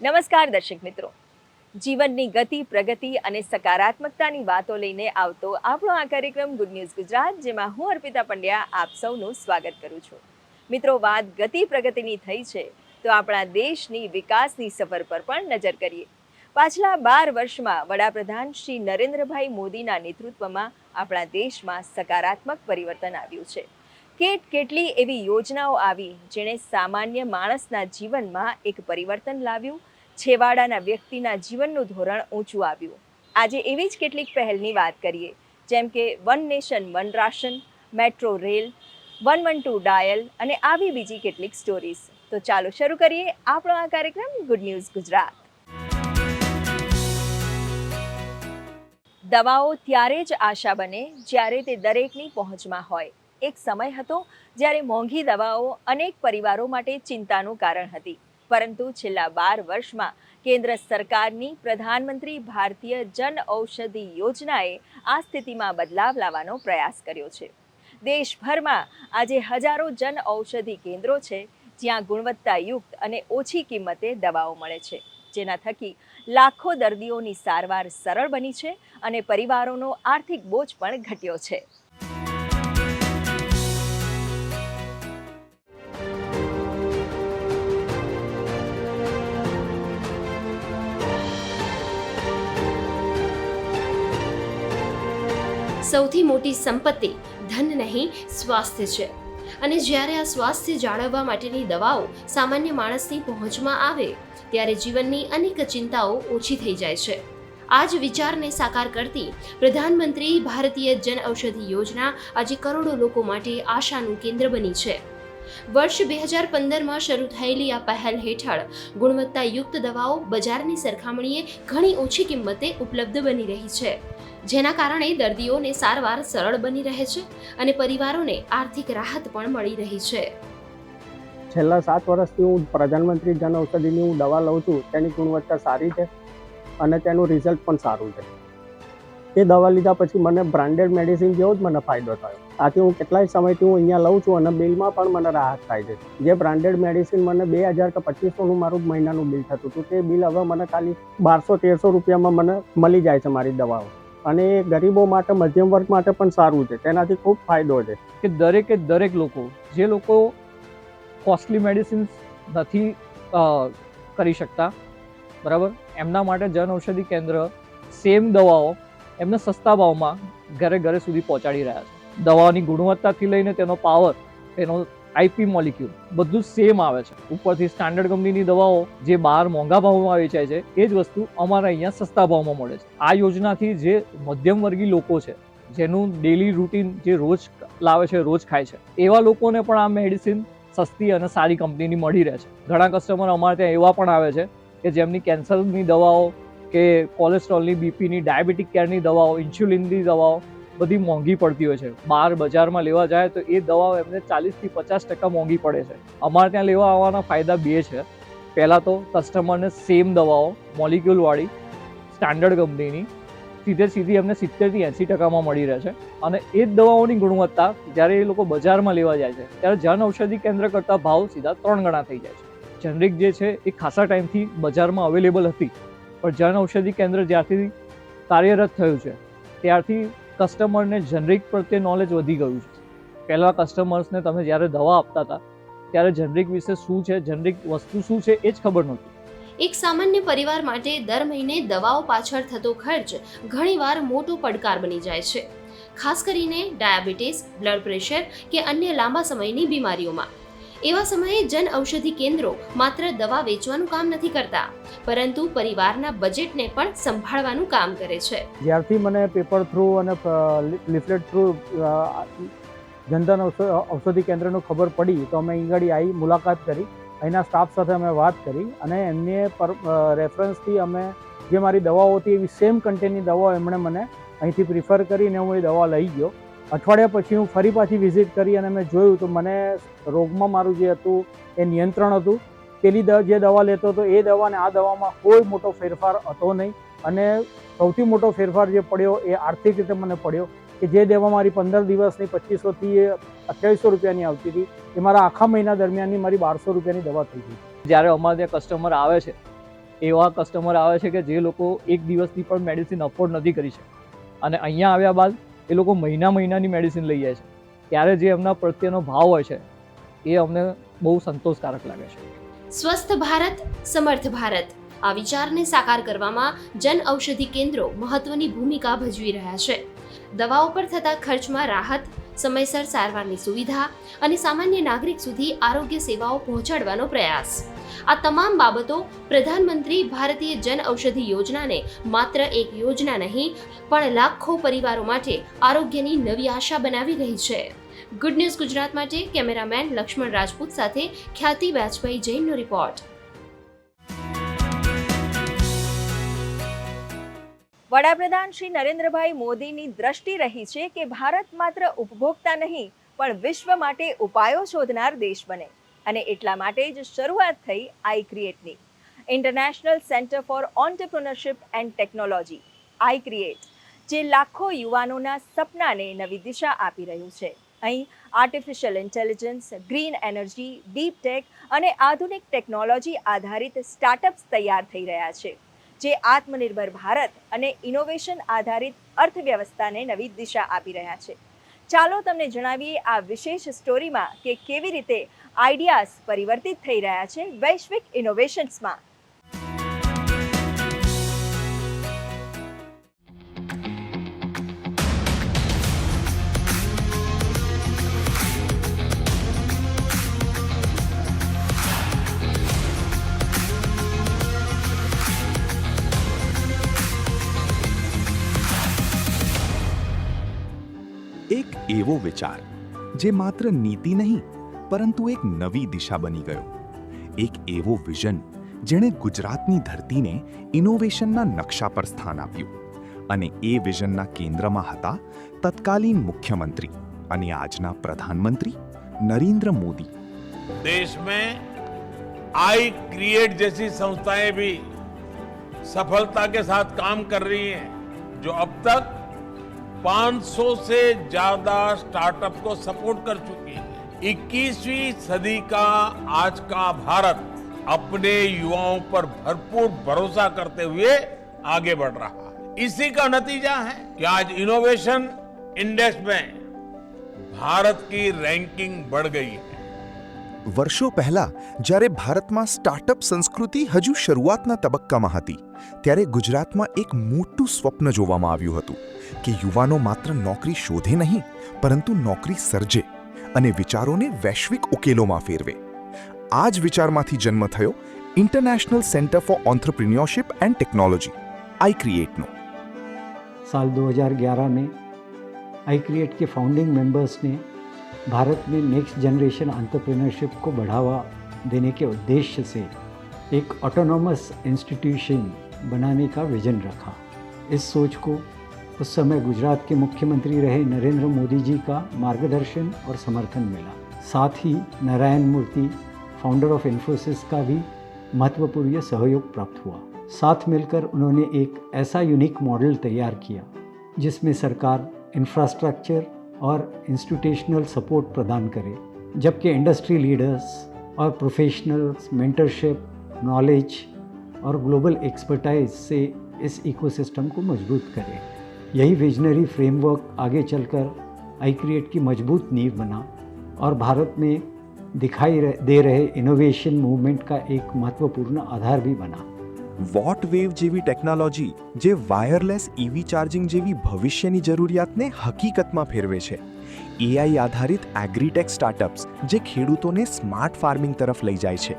નમસ્કાર દર્શક મિત્રો, જીવનની ગતિ, પ્રગતિ અને સકારાત્મકતાની વાતો લઈને આવતો આપણો આ કાર્યક્રમ ગુડ ન્યૂઝ ગુજરાત, જેમાં હું અર્પિતા પંડ્યા આપ સૌનું સ્વાગત કરું છું. મિત્રો, વાત ગતિ પ્રગતિની થઈ છે તો આપણા દેશની વિકાસની સફર પર પણ નજર કરીએ. પાછલા 12 વર્ષમાં વડાપ્રધાન શ્રી નરેન્દ્રભાઈ મોદીના નેતૃત્વમાં આપણા દેશમાં સકારાત્મક પરિવર્તન આવ્યું છે. કેટલી એવી યોજનાઓ આવી જેણે સામાન્ય માણસના જીવનમાં એક પરિવર્તન લાવ્યું, છેવાડાના વ્યક્તિના જીવનનું ધોરણ ઊંચું આવ્યું. આજે એવી જ કેટલીક પહેલની વાત કરીએ, જેમ કે one nation one ration, metro rail, 112 dial અને આવી બીજી કેટલીક સ્ટોરીઝ. તો ચાલો શરૂ કરીએ આપણો આ કાર્યક્રમ ગુડ ન્યૂઝ ગુજરાત. દવાઓ ત્યારે જ આશા બને જ્યારે તે દરેકની પહોંચમાં હોય. એક સમય હતો જ્યારે મોંઘી દવાઓ અનેક પરિવારો માટે ચિંતાનું કારણ હતી, પરંતુ છેલ્લા 12 વર્ષમાં કેન્દ્ર સરકારની પ્રધાનમંત્રી ભારતીય જન ઔષધિ યોજનાએ આ સ્થિતિમાં બદલાવ લાવવાનો પ્રયાસ કર્યો છે. દેશભરમાં આજે હજારો જન ઔષધિ કેન્દ્રો છે, જ્યાં ગુણવત્તાયુક્ત અને ઓછી કિંમતે દવાઓ મળે છે, જેના થકી લાખો દર્દીઓની સારવાર સરળ બની છે અને પરિવારોનો આર્થિક બોજ પણ ઘટ્યો છે. સૌથી મોટી સંપત્તિ ધન નહીં, સ્વાસ્થ્ય છે. અને જ્યારે આ સ્વાસ્થ્ય જાળવવા માટેની દવાઓ સામાન્ય માણસની પહોંચમાં આવે ત્યારે જીવનની અનેક ચિંતાઓ ઓછી થઈ જાય છે. આ જ વિચારને સાકાર કરતી પ્રધાનમંત્રી ભારતીય જન ઔષધિ યોજના આજે કરોડો લોકો માટે આશાનું કેન્દ્ર બની છે. વર્ષ 2015માં શરૂ થયેલી આ પહેલ હેઠળ ગુણવત્તાયુક્ત દવાઓ બજારની સરખામણીએ ઘણી ઓછી કિંમતે ઉપલબ્ધ બની રહી છે, જેના કારણે દર્દીઓને સારવાર સરળ બની રહે છે અને પરિવારોને આર્થિક રાહત પણ મળી રહી છે. છેલ્લા 7 વર્ષથી હું પ્રધાનમંત્રી જન ઔષધિની હું દવા લઉં છું. તેની ગુણવત્તા સારી છે અને તેનું રિઝલ્ટ પણ સારું છે. એ દવા લીધા પછી મને બ્રાન્ડેડ મેડિસિન જેવો જ મને ફાયદો થયો. આથી હું કેટલાય સમયથી હું અહીંયા લઉં છું અને બિલમાં પણ મને રાહત થાય છે. જે બ્રાન્ડેડ મેડિસિન મને 2000 કે 2500નું મારું મહિનાનું બિલ થતું હતું, તે બિલ હવે મને ખાલી 1200-1300 રૂપિયામાં મને મળી જાય છે મારી દવાઓ. અને એ ગરીબો માટે, મધ્યમ વર્ગ માટે પણ સારું છે. તેનાથી ખૂબ ફાયદો છે કે દરેક લોકો જે લોકો કોસ્ટલી મેડિસિન્સ નથી કરી શકતા, બરાબર, એમના માટે જન ઔષધિ કેન્દ્ર સેમ દવાઓ એમને સસ્તા ભાવમાં ઘરે સુધી પહોંચાડી રહ્યા છે. દવાની ગુણવત્તાથી લઈને તેનો પાવર, તેનો આઈપી મોલિક્યુલ બધું સેમ આવે છે. ઉપરથી સ્ટાન્ડર્ડ કંપનીની દવાઓ જે બહાર મોંઘા ભાવમાં વેચાય છે, એ જ વસ્તુ અમારા અહીંયા સસ્તા ભાવમાં મળે છે. આ યોજનાથી જે મધ્યમ વર્ગી લોકો છે, જેનું ડેલી રૂટીન જે રોજ લાવે છે, રોજ ખાય છે, એવા લોકોને પણ આ મેડિસિન સસ્તી અને સારી કંપનીની મળી રહે છે. ઘણા કસ્ટમર અમારે ત્યાં એવા પણ આવે છે કે જેમની કેન્સરની દવાઓ કે કોલેસ્ટ્રોલની, બીપીની, ડાયાબિટીક કેરની દવાઓ, ઇન્સ્યુલિનની દવાઓ બધી મોંઘી પડતી હોય છે. બહાર બજારમાં લેવા જાય તો એ દવાઓ એમને 40% થી 50% મોંઘી પડે છે. અમારે ત્યાં લેવા આવવાના ફાયદા બે છે. પહેલાં તો કસ્ટમરને સેમ દવાઓ મોલિક્યુલવાળી સ્ટાન્ડર્ડ કંપનીની સીધી એમને 70% થી 80%માં મળી રહે છે. અને એ જ દવાઓની ગુણવત્તા જ્યારે એ લોકો બજારમાં લેવા જાય છે ત્યારે જન ઔષધિ કેન્દ્ર કરતાં ભાવ સીધા 3 ગણા થઈ જાય છે. જનરિક જે છે એ ખાસા ટાઈમથી બજારમાં અવેલેબલ હતી, પણ જન ઔષધિ કેન્દ્ર જ્યારથી કાર્યરત થયું છે ત્યારથી કસ્ટમરને જનરિક પ્રત્યે નોલેજ વધી ગયું છે. પહેલાં કસ્ટમર્સને તમે જ્યારે દવા આપતા હતા ત્યારે જનરિક વિશે શું છે, જનરિક વસ્તુ શું છે, એ જ ખબર નહોતી. એક સામાન્ય પરિવાર માટે દર મહિને દવાઓ પાછળ થતો ખર્ચ ઘણીવાર મોટો પડકાર બની જાય છે, ખાસ કરીને ડાયાબિટીસ, બ્લડ પ્રેશર કે અન્ય લાંબા સમયની બીમારીઓમાં. એવા સમયે જન ઔષધિ કેન્દ્રો માત્ર દવા વેચવાનું કામ નથી કરતા, પરંતુ પરિવારના બજેટને પણ સંભાળવાનું કામ કરે છે. જ્યારથી મને પેપર થ્રુ અને લીફલેટ થ્રુ જનધન ઔષધિ કેન્દ્રનું ખબર પડી તો અમે અહીં આગળ આવી, મુલાકાત કરી, અહીંના સ્ટાફ સાથે અમે વાત કરી અને એમને રેફરન્સથી અમે જે મારી દવાઓ હતી એવી સેમ કન્ટેનની દવાઓ એમણે મને અહીંથી પ્રિફર કરીને હું એ દવા લઈ ગયો. અઠવાડિયા પછી હું ફરી પાછી વિઝિટ કરી અને મેં જોયું તો મને રોગમાં મારું જે હતું એ નિયંત્રણ હતું. પેલી જે દવા લેતો હતો એ દવા અને આ દવામાં કોઈ મોટો ફેરફાર હતો નહીં. અને સૌથી મોટો ફેરફાર જે પડ્યો એ આર્થિક રીતે મને પડ્યો કે જે દવા મારી 15 દિવસની 2500 થી 2800 રૂપિયાની આવતી હતી એ મારા આખા મહિના દરમિયાનની મારી 1200 રૂપિયાની દવા થઈ ગઈ. જ્યારે અમારે ત્યાં કસ્ટમર આવે છે એવા કસ્ટમર આવે છે કે જે લોકો એક દિવસની પણ મેડિસિન અફોર્ડ નથી કરી શકતા અને અહીંયા આવ્યા બાદ એ લોકો મહિનાની મેડિસિન લઈ જાય છે, ત્યારે જે એમના પ્રત્યેનો ભાવ હોય છે એ અમને બહુ સંતોષકારક લાગે છે. સ્વસ્થ ભારત સમર્થ ભારત આ વિચારને સાકાર કરવામાં જન ઔષધિ કેન્દ્રો મહત્વની ભૂમિકા ભજવી રહ્યા છે. દવાઓ પર થતા ખર્ચમાં રાહત, સમયસર સારવારની સુવિધા અને સામાન્ય નાગરિક સુધી આરોગ્ય સેવાઓ પહોંચાડવાનો પ્રયાસ. આ તમામ બાબતો પ્રધાનમંત્રી ભારતીય જન ઔષધિ યોજનાને માત્ર એક યોજના નહીં પણ લાખો પરિવારો માટે આરોગ્યની નવી આશા બનાવી રહી છે. ગુડ ન્યૂઝ ગુજરાત માટે કેમેરામેન લક્ષ્મણ રાજપૂત સાથે ખ્યાતિ વાજપેયી જૈનનો રિપોર્ટ. વડાપ્રધાન શ્રી નરેન્દ્રભાઈ મોદીની દ્રષ્ટિ રહી છે કે ભારત માત્ર ઉપભોક્તા નહીં પણ વિશ્વ માટે ઉપાયો શોધનાર દેશ બને અને એટલા માટે જ શરૂઆત થઈ આઈ ક્રિએટની. International centre for entrepreneurship and technology I create જે લાખો યુવાનોના સપનાને નવી દિશા આપી રહ્યું છે. અહીં artificial intelligence, green energy, deep tech અને આધુનિક ટેકનોલોજી આધારિત સ્ટાર્ટઅપ્સ તૈયાર થઈ રહ્યા છે જે આત્મનિર્ભર ભારત અને ઇનોવેશન આધારિત અર્થવ્યવસ્થાને નવી દિશા આપી રહ્યા છે. ચાલો તમને જણાવીએ આ વિશેષ સ્ટોરીમાં કે કેવી રીતે આઈડિયાઝ પરિવર્તિત થઈ રહ્યા છે વૈશ્વિક ઇનોવેશન્સમાં. એક એવો વિચાર જે માત્ર નીતિ નહીં પરંતુ એક નવી દિશા બની ગયો. એક એવો વિઝન જેણે ગુજરાતની ધરતીને ઇનોવેશનના નકશા પર સ્થાન આપ્યું અને એ વિઝનના કેન્દ્રમાં હતા તત્કાલીન મુખ્યમંત્રી અને આજના પ્રધાનમંત્રી નરેન્દ્ર મોદી. देश में आई क्रिएट जैसी संस्थाएं भी सफलता के साथ काम कर रही हैं, जो अब तक 500 से ज्यादा स्टार्टअप को सपोर्ट कर चुकी है. 21वीं सदी का आज का भारत अपने युवाओं पर भरपूर भरोसा करते हुए आगे बढ़ रहा है. इसी का नतीजा है कि आज इनोवेशन इंडेक्स में भारत की रैंकिंग बढ़ गई है. વર્ષો પહેલા જ્યારે ભારતમાં સ્ટાર્ટઅપ સંસ્કૃતિ હજુ શરૂઆતના તબક્કામાં હતી, ત્યારે ગુજરાતમાં એક મોટું સ્વપ્ન જોવામાં આવ્યું હતું કે યુવાનો માત્ર નોકરી શોધે નહીં પરંતુ નોકરી સર્જે અને વિચારોને વૈશ્વિક ઉકેલોમાં ફેરવે. આ જ વિચારમાંથી જન્મ થયો international centre for entrepreneurship and technology iCreate नो. साल 2011 में आई क्रिएट के फाउंडिंग मेंबर्स ने भारत में नेक्स्ट जनरेशन एंटरप्रेन्योरशिप को बढ़ावा देने के उद्देश्य से एक ऑटोनॉमस इंस्टीट्यूशन बनाने का विजन रखा. इस सोच को उस समय गुजरात के मुख्यमंत्री रहे नरेंद्र मोदी जी का मार्गदर्शन और समर्थन मिला. साथ ही नारायण मूर्ति फाउंडर ऑफ इन्फोसिस का भी महत्वपूर्ण सहयोग प्राप्त हुआ. साथ मिलकर उन्होंने एक ऐसा यूनिक मॉडल तैयार किया जिसमें सरकार इंफ्रास्ट्रक्चर और इंस्टीट्यूशनल सपोर्ट प्रदान करे, जबकि इंडस्ट्री लीडर्स और प्रोफेशनल्स मेंटरशिप, नॉलेज और ग्लोबल एक्सपर्टाइज से इस इकोसिस्टम को मजबूत करें. यही विजनरी फ्रेमवर्क आगे चलकर आई क्रिएट की मजबूत नींव बना और भारत में दिखाई दे रहे इनोवेशन मूवमेंट का एक महत्वपूर्ण आधार भी बना. વોટ વેવ જેવી ટેકનોલોજી જે વાયરલેસ ઈવી ચાર્જિંગ જેવી ભવિષ્યની જરૂરિયાતને હકીકતમાં ફેરવે છે. એઆઈ આધારિત એગ્રીટેક સ્ટાર્ટઅપ્સ જે ખેડૂતોને સ્માર્ટ ફાર્મિંગ તરફ લઈ જાય છે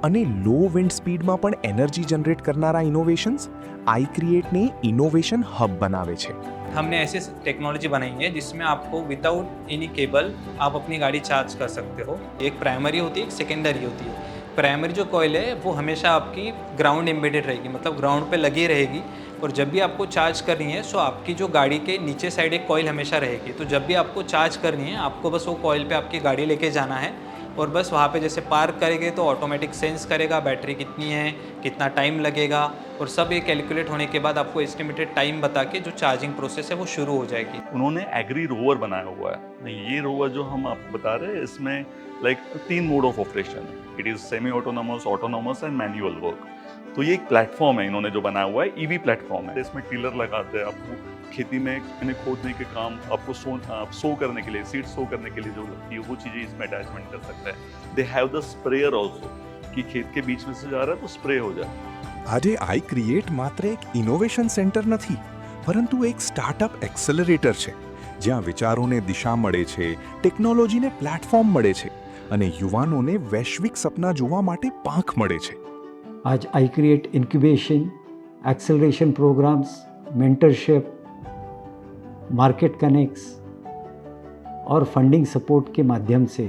અને લો વિન્ડ સ્પીડમાં પણ એનર્જી જનરેટ કરનારા ઇનોવેશન્સ आई क्रिएट ने इनोवेशन हब बनावे छे. हमने ऐसी टेक्नोलॉजी बनाई है जिसमें आपको विदाउट एनी केबल आप अपनी गाड़ी चार्ज कर सकते हो. एक प्राइमरी होती है, एक सेकेंडरी होती है. प्राइमरी जो कॉइल है वो हमेशा आपकी ग्राउंड एम्बेडेड रहेगी, मतलब ग्राउंड पे लगी रहेगी, और जब भी आपको चार्ज करनी है सो आपकी जो गाड़ी के नीचे साइड एक कॉइल हमेशा रहेगी. तो जब भी आपको चार्ज करनी है आपको बस वो कॉइल पे आपकी गाड़ी लेके जाना है और बस वहाँ पे जैसे पार्क करेंगे तो ऑटोमेटिक सेंस करेगा बैटरी कितनी है, कितना टाइम लगेगा, और सब ये कैलकुलेट होने के बाद आपको एस्टिमेटेड टाइम बता के जो चार्जिंग प्रोसेस है वो शुरू हो जाएगी। उन्होंने एग्री रोवर बनाया हुआ है। ये रोवर जो हम आपको बता रहे हैं इसमें लाइक 3 मोड ऑफ ऑपरेशन है। It is semi autonomous, autonomous and manual work. तो ये एक प्लेटफॉर्म है इन्होंने जो बनाया हुआ है, ईवी प्लेटफॉर्म है। इसमें टिलर लगाते हैं, आपको खेती में खोदने के काम, आपको सो करने के लिए, सीड सो करने के लिए जो लगती है वो चीज़ें इसमें अटैचमेंट कर सकते हैं। They have the sprayer also, कि खेत के बीच में से जा रहा है तो स्प्रे हो जाए। આજે આઈ ક્રિએટ માત્ર એક ઇનોવેશન સેન્ટર નથી, પરંતુ એક સ્ટાર્ટઅપ એક્સેલરેટર છે, જ્યાં વિચારોને દિશા મળે છે, ટેકનોલોજીને પ્લેટફોર્મ મળે છે અને યુવાનોને વૈશ્વિક સપના જોવા માટે પાંખ મળે છે। आज iCreate incubation, acceleration programmes, mentorship, market connects और फंडिंग सपोर्ट के माध्यम से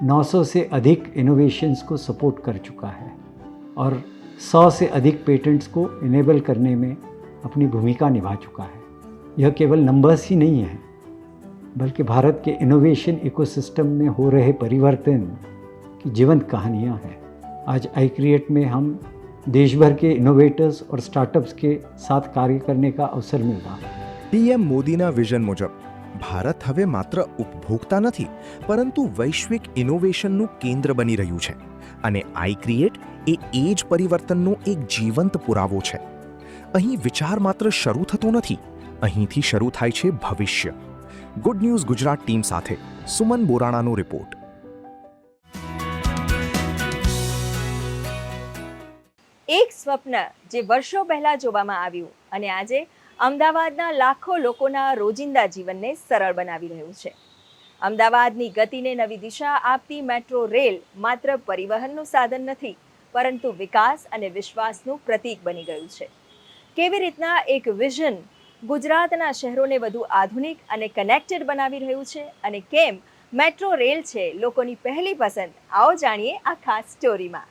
900 से अधिक इनोवेशंस को सपोर्ट कर चुका है और 100 से अधिक पेटेंट्स को इनेबल करने में अपनी भूमिका निभा चुका है। यह केवल नंबर्स ही नहीं है, बल्कि भारत के इनोवेशन इकोसिस्टम में हो रहे परिवर्तन की जीवंत कहानियाँ हैं। आज आई क्रिएट में हम देश भर के इनोवेटर्स और स्टार्टअप्स के साथ कार्य करने का अवसर मिल रहा है। પીએમ મોદીના વિઝન મુજબ ભારત હવે માત્ર ઉપભોક્તા નથી, પરંતુ વૈશ્વિક ઇનોવેશનનું કેન્દ્ર બની રહ્યું છે અને આઈ ક્રિએટ એ જ પરિવર્તનનો એક જીવંત પુરાવો છે। અહીં વિચાર માત્ર શરૂ થતો નથી, અહીંથી શરૂ થાય છે ભવિષ્ય। ગુડ ન્યૂઝ ગુજરાત ટીમ સાથે સુમન બોરાણાનો રિપોર્ટ। એક સ્વપ્ન જે વર્ષો પહેલા જોવામાં આવ્યું અને આજે અમદાવાદના લાખો લોકોના રોજિંદા જીવનને સરળ બનાવી રહ્યું છે। અમદાવાદની ગતિને નવી દિશા આપતી મેટ્રો રેલ માત્ર પરિવહનનું સાધન નથી, પરંતુ વિકાસ અને વિશ્વાસનું પ્રતીક બની ગયું છે। કેવી રીતના એક વિઝન ગુજરાતના શહેરોને વધુ આધુનિક અને કનેક્ટેડ બનાવી રહ્યું છે અને કેમ મેટ્રો રેલ છે લોકોની પહેલી પસંદ, આવો જાણીએ આ ખાસ સ્ટોરીમાં।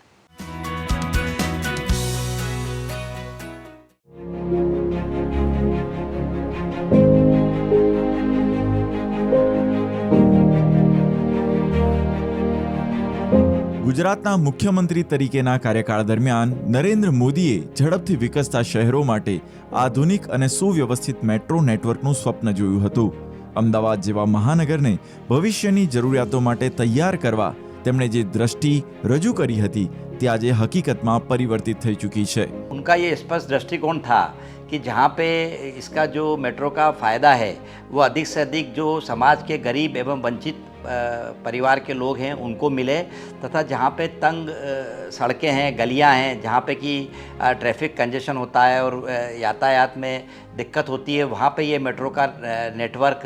ગુજરાતના મુખ્યમંત્રી તરીકેના કાર્યકાળ દરમિયાન નરેન્દ્ર મોદીએ ઝડપથી વિકસતા શહેરો માટે આધુનિક અને સુવ્યવસ્થિત મેટ્રો નેટવર્કનું સ્વપ્ન જોયું હતું। અમદાવાદ જેવા મહાનગરને ભવિષ્યની જરૂરિયાતો માટે તૈયાર કરવા તેમણે જે દ્રષ્ટિ રજૂ કરી હતી તે આજે હકીકતમાં પરિવર્તિત થઈ ચૂકી છે। उनका ये स्पष्ट दृष्टिकोण था कि जहाँ पे इसका जो मेट्रो का फ़ायदा है वो अधिक से अधिक जो समाज के गरीब एवं वंचित परिवार के लोग हैं उनको मिले, तथा जहाँ पे तंग सड़कें हैं, गलियाँ हैं, जहाँ पे कि ट्रैफिक कंजेशन होता है और यातायात में दिक्कत होती है, वहाँ पे ये मेट्रो का नेटवर्क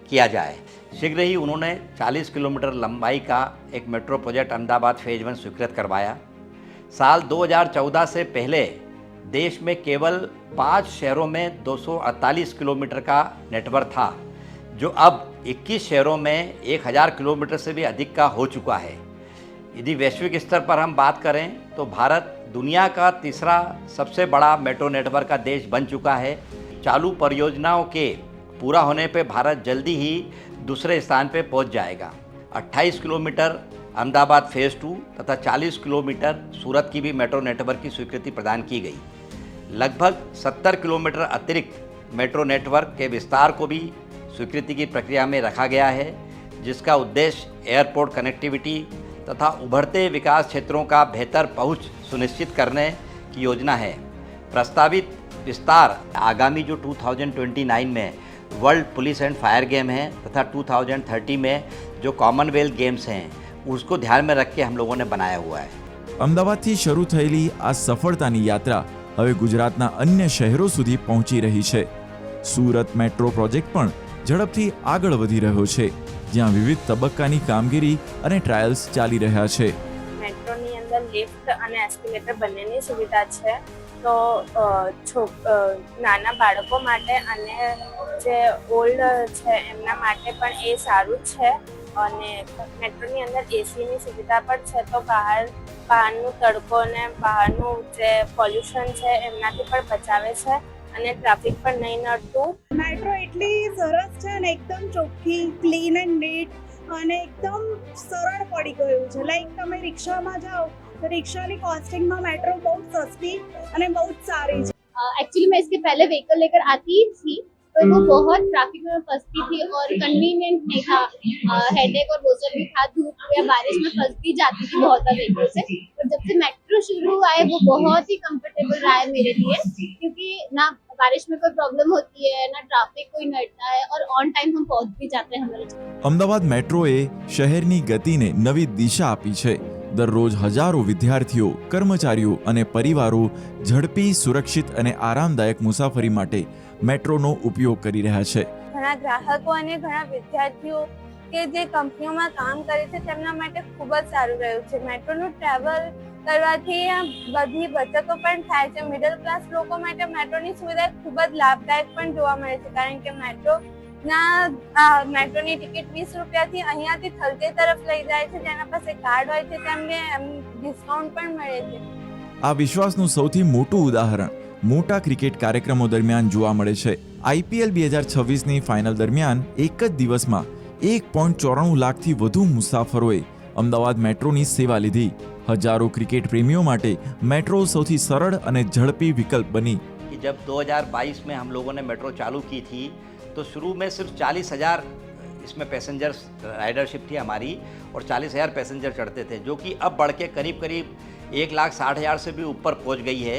किया जाए। शीघ्र ही उन्होंने 40 किलोमीटर लंबाई का एक मेट्रो प्रोजेक्ट अहमदाबाद फेज 1 स्वीकृत करवाया। साल 2014 से पहले देश में केवल 5 शहरों में 248 किलोमीटर का नेटवर्क था, जो अब 21 शहरों में 1000 किलोमीटर से भी अधिक का हो चुका है। यदि वैश्विक स्तर पर हम बात करें तो भारत दुनिया का तीसरा सबसे बड़ा मेट्रो नेटवर्क का देश बन चुका है। चालू परियोजनाओं के पूरा होने पे भारत जल्दी ही दूसरे स्थान पे पहुंच जाएगा। 28 किलोमीटर अहमदाबाद फेज़ 2 तथा 40 किलोमीटर सूरत की भी मेट्रो नेटवर्क की स्वीकृति प्रदान की गई। लगभग 70 किलोमीटर अतिरिक्त मेट्रो नेटवर्क के विस्तार को भी स्वीकृति की प्रक्रिया में रखा गया है, जिसका उद्देश्य एयरपोर्ट कनेक्टिविटी तथा उभरते विकास क्षेत्रों का बेहतर पहुंच सुनिश्चित करने की योजना है। प्रस्तावित विस्तार आगामी जो 2029 में world police and fire game है तथा 2030 में जो कॉमनवेल्थ गेम्स हैं उसको ध्यान में रख के हम लोगों ने बनाया हुआ है। અમદાવાદથી શરૂ થયેલી આ સફળતાની યાત્રા હવે ગુજરાતના અન્ય શહેરો સુધી પહોંચી રહી છે। સુરત મેટ્રો પ્રોજેક્ટ પણ ઝડપથી આગળ વધી રહ્યો છે, જ્યાં વિવિધ તબક્કાની કામગીરી અને ટ્રાયલ્સ ચાલી રહ્યા છે। મેટ્રોની અંદર લિફ્ટ અને એસ્કેલેટર બંનેની સુવિધા છે, તો નાના બાળકો માટે અને જે ઓલ્ડ છે એમના માટે પણ એ સારું છે। અને મેટ્રોની અંદર એસીની સુવિધા પણ છે, તો બહારનું તડકો ને બહારનું જે પોલ્યુશન છે એમનાથી પણ બચાવે છે અને ટ્રાફિક પણ નહીં નડતું। મેટ્રો એટલી સરસ છે અને એકદમ ચોખ્ખી, ક્લીન એન્ડ નીટ, અને એકદમ સરળ પડી ગયું છે. લાઈક તમે રિક્ષામાં જાઓ तो रिक्शा की कॉस्टिंग में मेट्रो बहुत सस्ती અને બહુ જ સારી છે. एक्चुअली मैं इसके पहले व्हीकल लेकर आती थी तो वो बहुत ट्रैफिक में फंसती थी और कन्वीनियंट नहीं था. हेडेक और वो सब भी था. धूप या बारिश में फंस भी जाती थी बहुत व्हीकल से. पर जब से मेट्रो शुरू हुआ है वो बहुत ही कंफर्टेबल रहा है मेरे लिए, क्योंकि ना बारिश में कोई प्रॉब्लम होती है, ना ट्रैफिक कोई नड़ता है और ऑन टाइम हम पहुंच भी जाते हैं हमारे. અમદાવાદ મેટ્રોએ શહેરની ગતિને નવી દિશા આપી છે. દરરોજ હજારો વિદ્યાર્થીઓ, કર્મચારીઓ અને પરિવારો ઝડપી, સુરક્ષિત અને આરામદાયક મુસાફરી માટે મેટ્રોનો ઉપયોગ કરી રહ્યા છે. ઘણા ગ્રાહકો અને ઘણા વિદ્યાર્થીઓ કે જે કંપનીઓમાં કામ કરે છે તેમના માટે ખૂબ જ સારું રહ્યું છે. મેટ્રોનું ટ્રાવેલ કરવાથી બધી બચતો પણ થાય છે. મિડલ ક્લાસ લોકો માટે મેટ્રોની સુવિધા ખૂબ જ લાભદાયક પણ જોવા મળે છે, કારણ કે મેટ્રોની ટિકિટ 20 રૂપિયાથી અહીંયાથી થલતેજ તરફ લઈ જાય છે. જેના પાસે કાર્ડ હોય છે તેમને ડિસ્કાઉન્ટ પણ મળે છે. આ વિશ્વાસનું સૌથી મોટું ઉદાહરણ મોટા ક્રિકેટ કાર્યક્રમો દરમિયાન જોવા મળે છે. IPL 2026ની ફાઇનલ દરમિયાન એક જ દિવસમાં 1.94 લાખથી વધુ મુસાફરોએ અમદાવાદ મેટ્રોની સેવા લીધી. હજારો ક્રિકેટ પ્રેમીઓ માટે મેટ્રો સૌથી સરળ અને ઝડપી વિકલ્પ બની. जब 2022 में हम लोगों ने मेट्रो चालू की थी तो शुरू में सिर्फ 40,000 इसमें पैसेंजर्स राइडरशिप थी हमारी और 40,000 पैसेंजर चढ़ते थे, जो कि अब बढ़ के करीब 1,60,000 से भी ऊपर पहुंच गई है.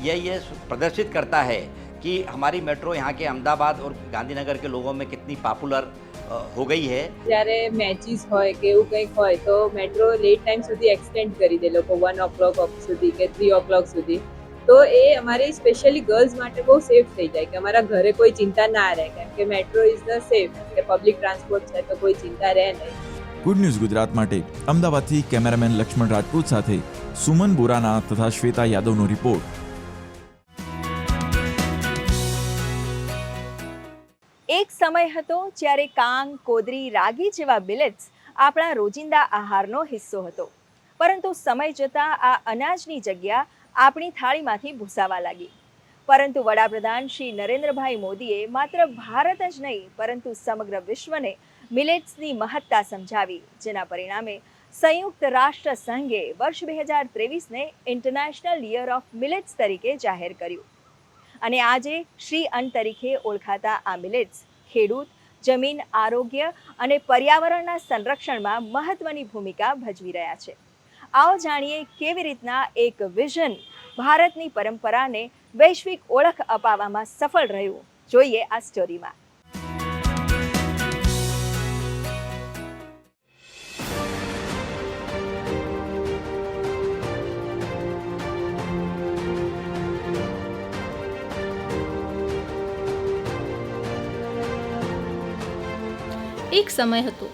ये प्रदर्शित करता है कि हमारी मेट्रो यहाँ के अहमदाबाद और गांधीनगर के लोगों में कितनी पॉपुलर हो गई है. જ્યારે મેચિસ હોય કે એવું કંઈક હોય તો મેટ્રો લેટ ટાઈમ સુધી એક્સટેન્ડ કરી દે લોકો 1 o'clock સુધી કે 3 o'clock સુધી. તો એ અમારી સ્પેશિયલી ગર્લ્સ માટે બહુ સેફ થઈ જાય કે અમારા ઘરે કોઈ ચિંતા ના રહે, કેમ કે મેટ્રો ઇઝ ધ સેફ, કે પબ્લિક ટ્રાન્સપોર્ટ છે તો કોઈ ચિંતા રહે નહીં. ગુડ ન્યૂઝ ગુજરાત માટે અમદાવાદથી કેમેરામેન લક્ષ્મણ રાજપૂત સાથે સુમન બોરાના તથા શ્વેતા યાદવનો રિપોર્ટ. એક સમય હતો જ્યારે કાંગ, કોદરી, રાગી જેવા મિલેટ્સ આપણા રોજિંદા આહારનો હિસ્સો હતો, પરંતુ સમય જતાં આ અનાજની જગ્યા આપણી થાળીમાંથી ભૂસાવા લાગી. પરંતુ વડાપ્રધાન શ્રી નરેન્દ્રભાઈ મોદીએ માત્ર ભારત જ નહીં પરંતુ સમગ્ર વિશ્વને મિલેટ્સની મહત્તા સમજાવી, જેના પરિણામે સંયુક્ત રાષ્ટ્ર સંઘે વર્ષ 2023ને ઇન્ટરનેશનલ યર ઓફ મિલેટ્સ તરીકે જાહેર કર્યું. અને આજે શ્રી અન્ન તરીકે ઓળખાતા આ મિલેટ્સ ખેડૂત, જમીન, આરોગ્ય અને પર્યાવરણના સંરક્ષણમાં મહત્વની ભૂમિકા ભજવી રહ્યા છે. આવો જાણીએ કેવી રીતના એક વિઝન ભારતની પરંપરાને વૈશ્વિક ઓળખ અપાવવામાં સફળ રહ્યું. જોઈએ આ સ્ટોરીમાં. એક સમય હતો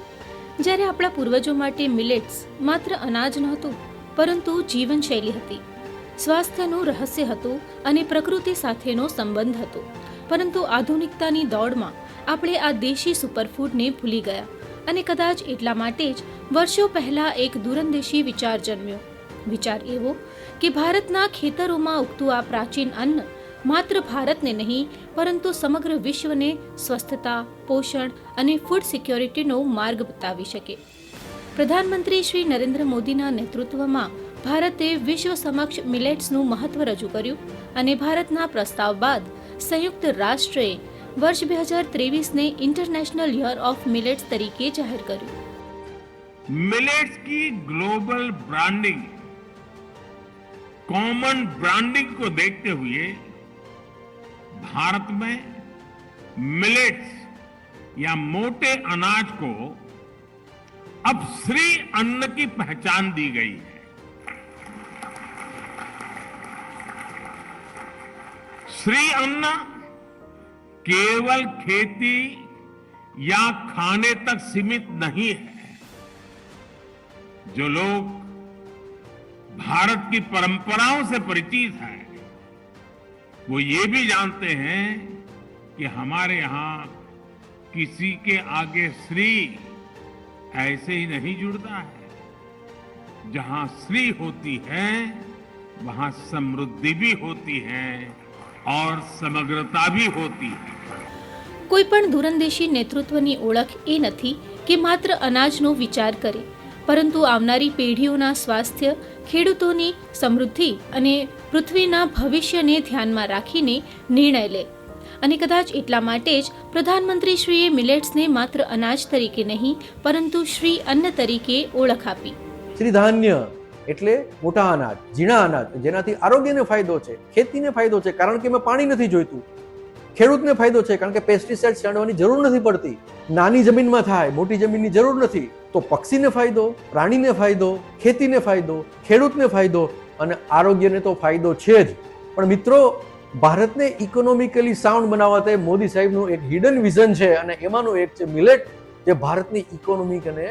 જ્યારે આપણા પૂર્વજો માટે મિલેટ્સ માત્ર અનાજ નહોતું, પરંતુ જીવનશૈલી હતી, સ્વાસ્થ્યનું રહસ્ય હતું અને પ્રકૃતિ સાથેનો સંબંધ હતો. પરંતુ આધુનિકતાની દોડમાં આપણે આ દેશી સુપરફૂડને ભૂલી ગયા અને કદાચ એટલા માટે જ વર્ષો પહેલા એક દૂરંદેશી વિચાર જન્મ્યો. વિચાર એવો કે ભારતના ખેતરોમાં ઉગતું આ પ્રાચીન અન્ન માત્ર ભારતને નહીં પરંતુ સમગ્ર વિશ્વને સ્વસ્થતા, પોષણ અને ફૂડ સિક્યોરિટીનો માર્ગ બતાવી શકે. પ્રધાનમંત્રી શ્રી નરેન્દ્ર મોદીના નેતૃત્વમાં ભારતે વિશ્વ સમક્ષ મિલેટ્સનું મહત્વ રજૂ કર્યું અને ભારતના પ્રસ્તાવ બાદ સંયુક્ત રાષ્ટ્રએ વર્ષ 2023ને ઇન્ટરનેશનલ યર ઓફ મિલેટ્સ તરીકે જાહેર કર્યું. मिलेट्स की ग्लोबल ब्रांडिंग, कॉमन ब्रांडिंग को देखते हुए भारत में मिलेट्स या मोटे अनाज को अब श्री अन्न की पहचान दी गई है. श्री अन्न केवल खेती या खाने तक सीमित नहीं है. जो लोग भारत की परंपराओं से परिचित हैं, वो ये भी जानते हैं कि हमारे यहाँ किसी के आगे श्री ऐसे ही नहीं जुड़ता है. जहाँ श्री होती है वहाँ समृद्धि भी होती है और समग्रता भी होती है. કોઈ પણ દૂરંદેશી નેતૃત્વની ઓળખ એ નથી કે માત્ર અનાજનો વિચાર કરે, પરંતુ આવનારી પેઢીઓના સ્વાસ્થ્ય, ખેડૂતોની સમૃદ્ધિ અને પૃથ્વીના ભવિષ્યને ધ્યાનમાં રાખીને નિર્ણય લે. અને કદાચ એટલા માટે જ પ્રધાનમંત્રીશ્રીએ મિલેટ્સને માત્ર અનાજ તરીકે નહીં, પરંતુ શ્રી અન્ન તરીકે ઓળખ આપી. શ્રી ધાન્ય એટલે મોટા અનાજ, ઝીણા અનાજ, જેનાથી આરોગ્યને ફાયદો છે, ખેતીને ફાયદો છે કારણ કે એમાં પાણી નથી જોઈતું, ખેડૂતને ફાયદો છે કારણ કે પેસ્ટિસાઇડ છાંટવાની જરૂર નથી પડતી, નાની જમીનમાં થાય, મોટી જમીનની જરૂર નથી. તો પક્ષીને ફાયદો, પ્રાણીને ફાયદો, ખેતીને ફાયદો, ખેડૂતને ફાયદો અને આરોગ્યને તો ફાયદો છે જ. પણ મિત્રો, ભારતને ઇકોનોમિકલી સાઉન્ડ બનાવવા તે મોદી સાહેબનું એક હિડન વિઝન છે અને એમાંનું એક છે મિલેટ, જે ભારતની इकोनॉमिक ने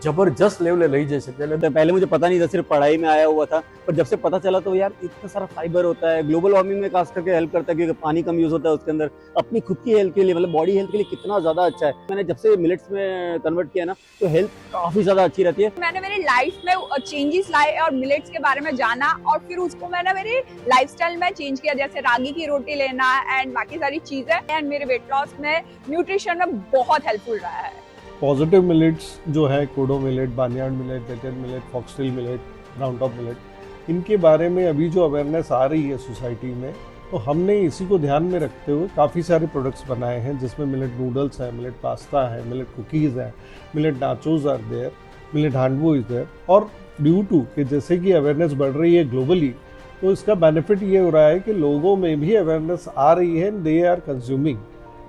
जबरदस्त लेवल ले जा सकते हैं. पहले मुझे पता नहीं था, सिर्फ पढ़ाई में आया हुआ था, पर जब से पता चला तो यार इतना सारा फाइबर होता है, ग्लोबल वार्मिंग में खास करके हेल्प करता है क्योंकि पानी कम यूज होता है उसके अंदर, अपनी खुद की हेल्थ के लिए मतलब बॉडी हेल्थ के लिए कितना ज्यादा अच्छा है. मैंने जब से मिलेट्स में कन्वर्ट किया ना तो हेल्थ काफी ज्यादा अच्छी रहती है. मैंने मेरी लाइफ में चेंजेस लाए और मिलेट्स के बारे में जाना और फिर उसको मैंने मेरी लाइफस्टाइल में चेंज किया, जैसे रागी की रोटी लेना एंड बाकी सारी चीजें, एंड मेरे वेट लॉस में न्यूट्रिशन में बहुत हेल्पफुल रहा है. पॉजिटिव मिलेट्स जो है, kodo millet, barnyard millet, dated millet, foxtail millet, ground top millet, इनके बारे में अभी जो अवेयरनेस आ रही है सोसाइटी में, तो हमने इसी को ध्यान में रखते हुए काफ़ी सारे प्रोडक्ट्स बनाए हैं, जिसमें मिलेट नूडल्स है, मिलेट पास्ता है, मिलेट कुकीज़ है, millet nachos are there, millet handvo is there. और ड्यू टू कि जैसे कि अवेयरनेस बढ़ रही है ग्लोबली, तो इसका बेनिफिट ये हो रहा है कि लोगों में भी अवेयरनेस आ रही है, दे आर कंज्यूमिंग.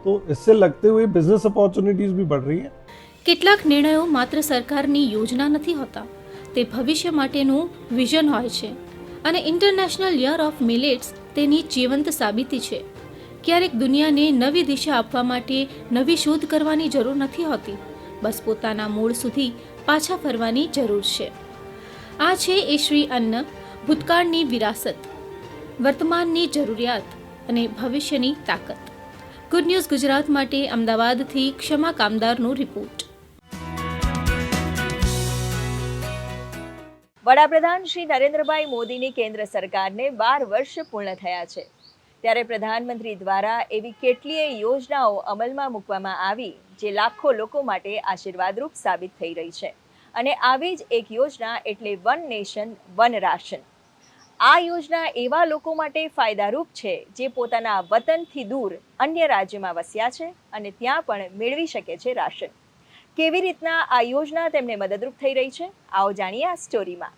तो इससे लगते हुए बिजनेस अपॉर्चुनिटीज़ भी बढ़ रही हैं. કેટલાક નિર્ણયો માત્ર સરકારની યોજના નથી હોતા, તે ભવિષ્ય માટેનું વિઝન હોય છે અને ઇન્ટરનેશનલ યર ઓફ મિલેટ્સ તેની જીવંત સાબિતી છે. ક્યારેક દુનિયાને નવી દિશા આપવા માટે નવી શોધ કરવાની જરૂર નથી હોતી, બસ પોતાના મૂળ સુધી પાછા ફરવાની જરૂર છે. આ છે એ શ્રી અન્ન, ભૂતકાળની વિરાસત, વર્તમાનની જરૂરિયાત અને ભવિષ્યની તાકાત. ગુડ ન્યૂઝ ગુજરાત માટે અમદાવાદથી ક્ષમા કામદારનો રિપોર્ટ. વડાપ્રધાન શ્રી નરેન્દ્રભાઈ મોદીની કેન્દ્ર સરકારને 12 વર્ષ પૂર્ણ થયા છે, ત્યારે પ્રધાનમંત્રી દ્વારા એવી કેટલીય યોજનાઓ અમલમાં મૂકવામાં આવી જે લાખો લોકો માટે આશીર્વાદરૂપ સાબિત થઈ રહી છે. અને આવી જ એક યોજના એટલે વન નેશન વન રાશન. આ યોજના એવા લોકો માટે ફાયદારૂપ છે જે પોતાના વતનથી દૂર અન્ય રાજ્યમાં વસ્યા છે અને ત્યાં પણ મેળવી શકે છે રાશન. કેવી રીતના આ યોજના તેમને મદદરૂપ થઈ રહી છે, આવો જાણીએ આ સ્ટોરીમાં.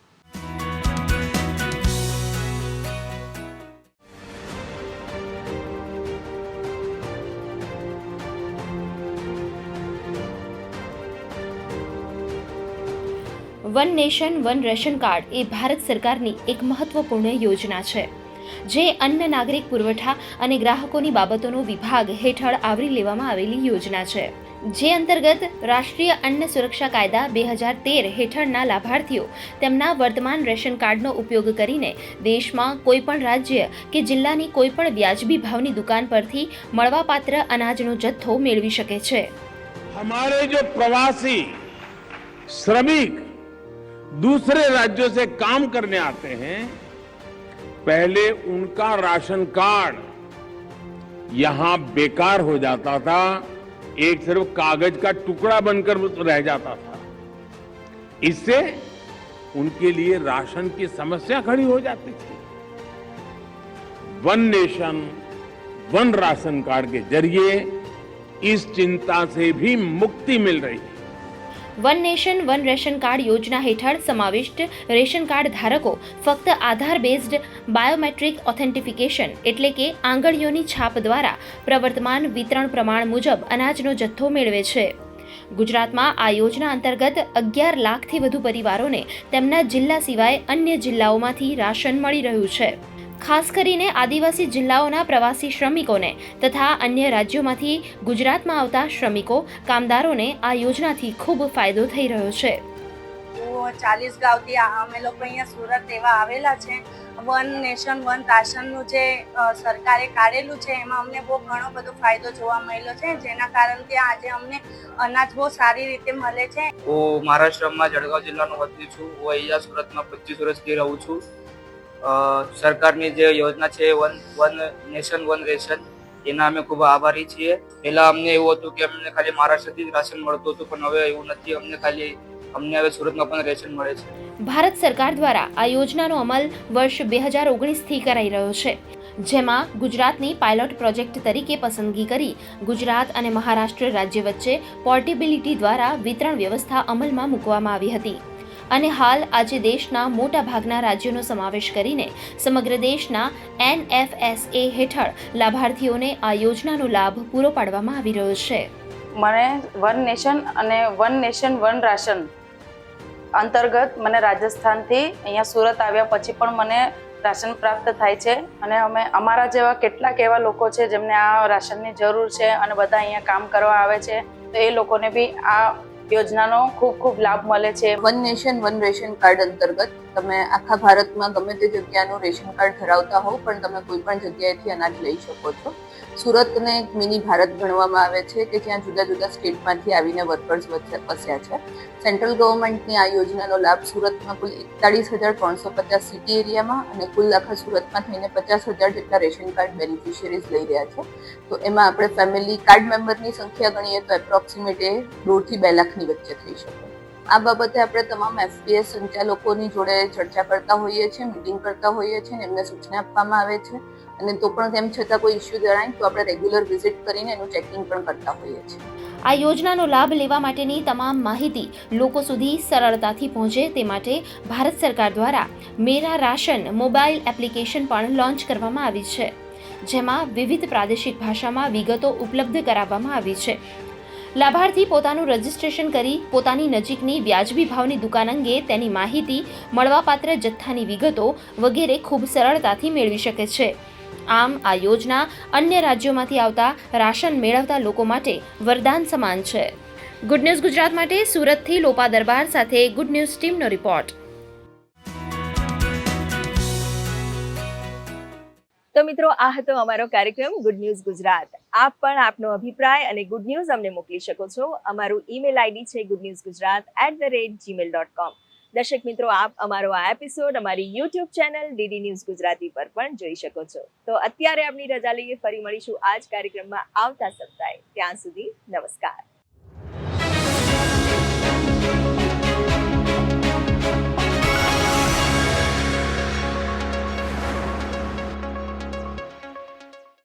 One nation one ration card એ ભારત સરકારની એક મહત્વપૂર્ણ યોજના છે, જે અન્ન નાગરિક પુરવઠા અને ગ્રાહકોની બાબતોનો વિભાગ હેઠળ આવરી લેવામાં આવેલી યોજના છે, જે અંતર્ગત રાષ્ટ્રીય અન્ન સુરક્ષા કાયદા 2013 હેઠળના લાભાર્થીઓ તેમના વર્તમાન રેશન કાર્ડનો ઉપયોગ કરીને દેશમાં કોઈપણ રાજ્ય કે જિલ્લાની કોઈપણ વ્યાજબી ભાવની દુકાન પરથી મળવાપાત્ર અનાજનો જથ્થો મેળવી શકે છે. हमारे जो प्रवासी श्रमिक दूसरे राज्यों से काम करने आते हैं, पहले उनका राशन कार्ड यहां बेकार हो जाता था, एक सिर्फ कागज का टुकड़ा बनकर रह जाता था. इससे उनके लिए राशन की समस्या खड़ी हो जाती थी. One nation one ration card के जरिए इस चिंता से भी मुक्ति मिल रही है. One nation one ration card યોજના હેઠળ સમાવિષ્ટ રેશન કાર્ડ ધારકો ફક્ત આધાર બેઝડ બાયોમેટ્રિક ઓથેન્ટિફિકેશન એટલે કે આંગળીઓની છાપ દ્વારા પ્રવર્તમાન વિતરણ પ્રમાણ મુજબ અનાજનો જથ્થો મેળવે છે. ગુજરાતમાં આ યોજના અંતર્ગત 11 લાખથી વધુ પરિવારોને તેમના જિલ્લા સિવાય અન્ય જિલ્લાઓમાંથી રાશન મળી રહ્યું છે. ખાસ કરીને આદિવાસી જિલ્લાઓના પ્રવાસી શ્રમિકોને તથા અન્ય રાજ્યોમાંથી ગુજરાતમાં આવતા શ્રમિકો કામદારોને આ યોજનાથી ખૂબ ફાયદો થઈ રહ્યો છે. 40 ગામથી અમે લોકો અહીંયા સુરત એવા આવેલા છે. વન નેશન વન રાશનનું જે સરકારે કાઢેલું છે એમાં અમને બહુ ઘણો બધો ફાયદો જોવા મળ્યો છે, જેના કારણથી આજે અમને અનાજ બહુ સારી રીતે મળે છે. હું મહારાષ્ટ્રમાં જળગાંવ જિલ્લાનો વતની છું. હું અહીંયા સુરતમાં 25 વર્ષથી રહું છું. સરકારની જે યોજના છે વન નેશન વન રેશન, એના અમે ખૂબ આભારી છીએ. પહેલા અમને એવું હતું કે અમને ખાલી મહારાષ્ટ્રથી જ રાશન મળતું હતું, પણ હવે એવું નથી. અમને હવે સુરતમાં પણ રેશન મળે છે. ભારત સરકાર દ્વારા આ યોજનાનો અમલ વર્ષ 2019થી કરાઈ રહ્યો છે, જેમાં ગુજરાતની પાયલોટ પ્રોજેક્ટ તરીકે પસંદગી કરી ગુજરાત અને મહારાષ્ટ્ર રાજ્ય વચ્ચે પોર્ટેબિલિટી દ્વારા વિતરણ વ્યવસ્થા અમલમાં મૂકવામાં આવી હતી અને હાલ આજે દેશના મોટા ભાગના રાજ્યોનો સમાવેશ કરીને સમગ્ર દેશના NFSA હેઠળ લાભાર્થીઓને આ યોજનાનો લાભ પૂરો પાડવામાં આવી રહ્યો છે. મને વન નેશન વન રાશન અંતર્ગત મને રાજસ્થાનથી અહીંયા સુરત આવ્યા પછી પણ મને રાશન પ્રાપ્ત થાય છે અને અમારા જેવા કેટલાક એવા લોકો છે જેમને આ રાશનની જરૂર છે અને બધા અહીંયા કામ કરવા આવે છે, તો એ લોકોને બી આ યોજનાનો ખૂબ ખૂબ લાભ મળે છે. One nation one ration card અંતર્ગત તમે આખા ભારતમાં ગમે તે જગ્યાનું રેશન કાર્ડ ધરાવતા હોવ પણ તમે કોઈ પણ જગ્યાએથી અનાજ લઈ શકો છો. સુરતને એક મિની ભારત ગણવામાં આવે છે કે જ્યાં જુદા જુદા સ્ટેટમાંથી આવીને વર્કર્સ વસ્યા છે. સેન્ટ્રલ ગવર્મેન્ટની આ યોજનાનો લાભ સુરતમાં કુલ 41,350 સિટી એરિયામાં અને કુલ આખા સુરતમાં થઈને 50,000 જેટલા રેશન કાર્ડ બેનિફિશિયરીઝ લઈ રહ્યા છે. તો એમાં આપણે ફેમિલી કાર્ડ મેમ્બરની સંખ્યા ગણીએ તો એપ્રોક્સિમેટ 1.5 થી 2 લાખની વચ્ચે થઈ શકે. આ બાબતે આપણે તમામ FPS સંચાલકોની જોડે ચર્ચા કરતા હોઈએ છીએ, મિટિંગ કરતા હોઈએ છીએ અને એમને સૂચના આપવામાં આવે છે અને તો પણ તેમ છતાં કોઈ ઇસ્યુ જણાય તો આપણે રેગ્યુલર વિઝિટ કરીને એનું ચેકિંગ પણ કરતા હોઈએ છીએ. આ યોજનાનો લાભ લેવા માટેની તમામ માહિતી લોકો સુધી સરળતાથી પહોંચે તે માટે ભારત સરકાર દ્વારા મેરા રાશન મોબાઈલ એપ્લિકેશન પણ લોન્ચ કરવામાં આવી છે, જેમાં વિવિધ પ્રાદેશિક ભાષામાં વિગતો ઉપલબ્ધ કરાવવામાં આવી છે. લાભાર્થી પોતાનું રજીસ્ટ્રેશન કરી પોતાની નજીકની વ્યાજબી ભાવની દુકાન અંગે તેની માહિતી, મળવાપાત્ર જથ્થાની વિગતો વગેરે ખૂબ સરળતાથી મેળવી શકે છે. આમ આ યોજના અન્ય રાજ્યોમાંથી આવતા રાશન મેળવતા લોકો માટે વરદાન સમાન છે. ગુડ ન્યૂઝ ગુજરાત માટે સુરતથી લોપા દરબાર સાથે ગુડ ન્યૂઝ ટીમનો રિપોર્ટ. તો મિત્રો, આ હતો અમારો કાર્યક્રમ ગુડ ન્યૂઝ ગુજરાત. આપ પણ આપનો અભિપ્રાય અને ગુડ ન્યૂઝ અમને મોકલી શકો છો. અમારું ઈમેલ આઈડી છે goodnewsgujarat@gmail.com. દર્શક મિત્રો, આપ અમારો આ એપિસોડ અમારી YouTube channel DD news Gujarati પર પણ જોઈ શકો છો. તો અત્યારે આપની રજા લઈએ, ફરી મળીશું આ જ કાર્યક્રમમાં આવતા સપ્તાહે. ત્યાં સુધી નમસ્કાર.